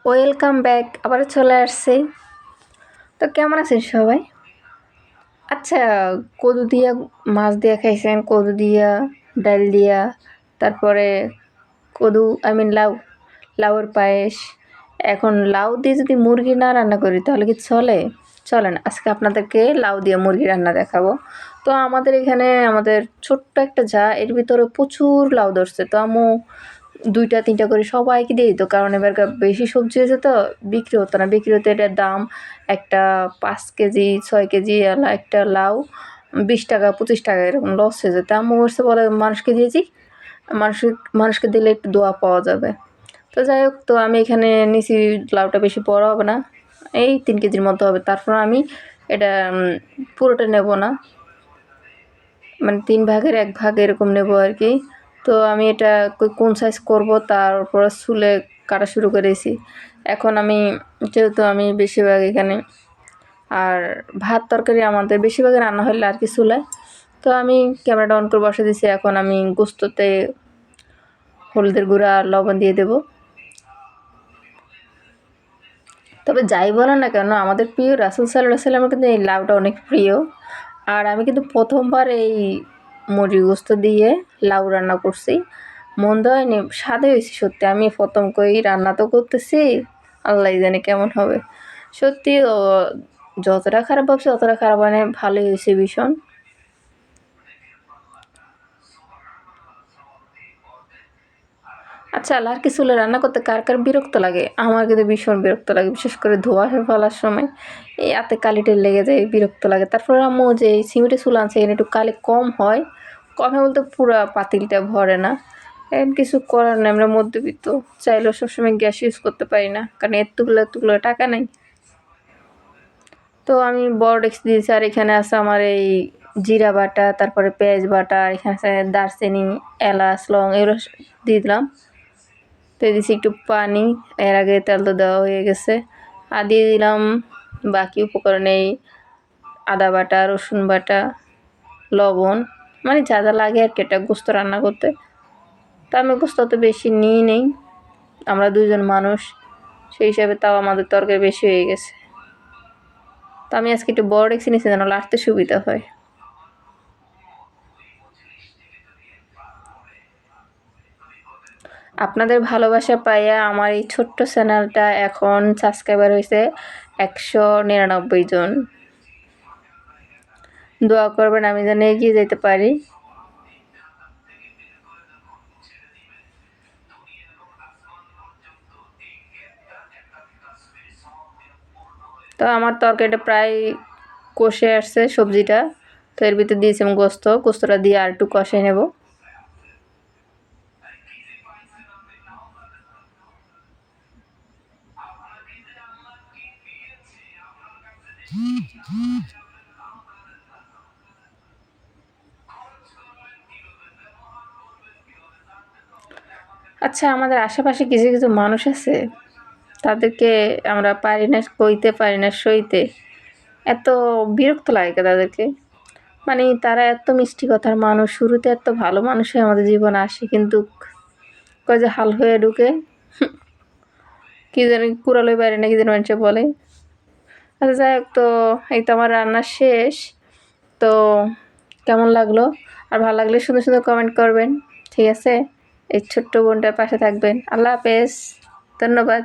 Welcome back, আবার চলে আসছি। তো কেমন আছেন সবাই? আচ্ছা, কদু দিয়া মাছ দিয়া খাইছেন, কদু দিয়া ডাল দিয়া, তারপরে লাউ, লাউয়ের পায়েস। এখন লাউ দিয়ে যদি মুরগি না রান্না করি তাহলে কি চলে? চলে না। আজকে আপনাদেরকে লাউ দিয়ে মুরগি রান্না দেখাবো। তো আমাদের এখানে আমাদের ছোট্ট একটা এর ভিতরে প্রচুর লাউ ধরছে। তো আম্মু ২টা ৩টা করে সবাইকে দিয়ে দিত, কারণ এবারকার বেশি সবজি হয়েছে তো বিক্রি হতো না। বিক্রি হতো এটার দাম একটা ৫ কেজি ৬ কেজি একটা লাউ ২০ টাকা ২৫ টাকা এরকম লস হয়ে যেত। আম্মু বলে মানুষকে দিয়েছি, মানুষকে দিলে একটু দোয়া পাওয়া যাবে। তো যাই হোক, তো আমি এখানে নিছি লাউটা বেশি বড় হবে না, এই ৩ কেজির মতো হবে। তারপর আমি এটা পুরোটা নেব না, মানে ৩ ভাগের ১ ভাগ এরকম নেব আর কি। তো আমি এটা কোন সাইজ করব তারপর চুলে কাটা শুরু করেছি। এখন আমি যেহেতু আমি বেশিরভাগ এখানে আর ভাত তরকারি আমাদের বেশিরভাগই রান্না হলে আর কি চুলায়। তো আমি ক্যামেরাটা অন করে বসে দিয়েছি। এখন আমি গোস্ততে হলুদের গুঁড়া আর লবণ দিয়ে দেব। তবে যাই বলো না কেন, আমাদের প্রিয় রাসূল সাল্লাল্লাহু আলাইহি ওয়াসাল্লামের কিন্তু এই লাউটা অনেক প্রিয়। আর আমি কিন্তু প্রথমবার এই মুরগি গোস্ত দিয়ে লাউ রান্না করছি। মন্দ হয়নি, স্বাদই হয়েছে সত্যি। আমি প্রথম করেই রান্না তো করতেছি, আল্লাহই জানে কেমন হবে। সত্যি যতটা খারাপ ভাবছি অতটা খারাপ হয় না, ভালোই হয়েছে ভীষণ। আচ্ছা, আর কি চুলে রান্না করতে কার কার বিরক্ত লাগে? আমার কিন্তু ভীষণ বিরক্ত লাগে, বিশেষ করে ধোয়া ফেলার সময় এই হাতে কালিটা লেগে যায়, বিরক্ত লাগে। তারপর আম্মু যে এই সিমেন্টের চুলা আনছে এখানে একটু কালি কম হয়, কমে বলতে পুরা পাতিলটা ভরে না। এখন কিছু করার নেই, আমরা মধ্যবিত্ত, চাইলেও সবসময় গ্যাস ইউজ করতে পারি না, কারণ এতগুলো টাকা নাই। তো আমি বড় ডেক্সি দিয়েছি, আর এখানে আছে আমার এই জিরা বাটা, তারপরে পেঁয়াজ বাটা, আর এখানে আছে দারচিনি, এলাচ, লং এগুলো দিয়ে দিলাম। তো দিয়েছি একটু পানি, এর আগে তেল তো দেওয়া হয়ে গেছে। আর দিয়ে দিলাম বাকি উপকরণ, এই আদা বাটা, রসুন বাটা, লবণ, মানে যা যা লাগে আর কি এটা গোস্ত রান্না করতে। তো আমি গোস্ত অত বেশি নিই নেই, আমরা ২ জন মানুষ, সেই হিসাবে তাও আমাদের তরকারি বেশি হয়ে গেছে। তো আমি আজকে একটু বড় ডেক্সি নিয়েছি যেন লাড়তে সুবিধা হয়। আপনাদের ভালোবাসা পাইয়া আমার এই ছোট্ট চ্যানেলটা এখন সাবস্ক্রাইবার হয়েছে ১৯৯ জন। দোয়া করবেন আমি যেন এগিয়ে যেতে পারি। তো আমার তরকারিটা প্রায় কষে আসছে সবজিটা। তো এর ভিতরে দিয়েছিলাম গোস্তটা দিয়ে আর একটু কষে নেব। আচ্ছা, আমাদের আশেপাশে কিছু কিছু মানুষ আছে, তাদেরকে আমরা পারি না কইতে, পারি না সইতে, এত বিরক্ত লাগে তাদেরকে। মানে তারা এত মিষ্টি কথার মানুষ, শুরুতে এত ভালো মানুষ হয়ে আমাদের জীবনে আসে, কিন্তু কয় যে হাল হয়ে ঢুকে, কী জানি কুড়ালই বাইরে না কি যেন মানুষে বলে। আচ্ছা যাই হোক, তো এই তো আমার রান্না শেষ। তো কেমন লাগলো? আর ভালো লাগলে সুন্দর সুন্দর কমেন্ট করবেন, ঠিক আছে? এই ছোট্ট বোনটার পাশে থাকবেন। আল্লাহ হাফেজ, ধন্যবাদ।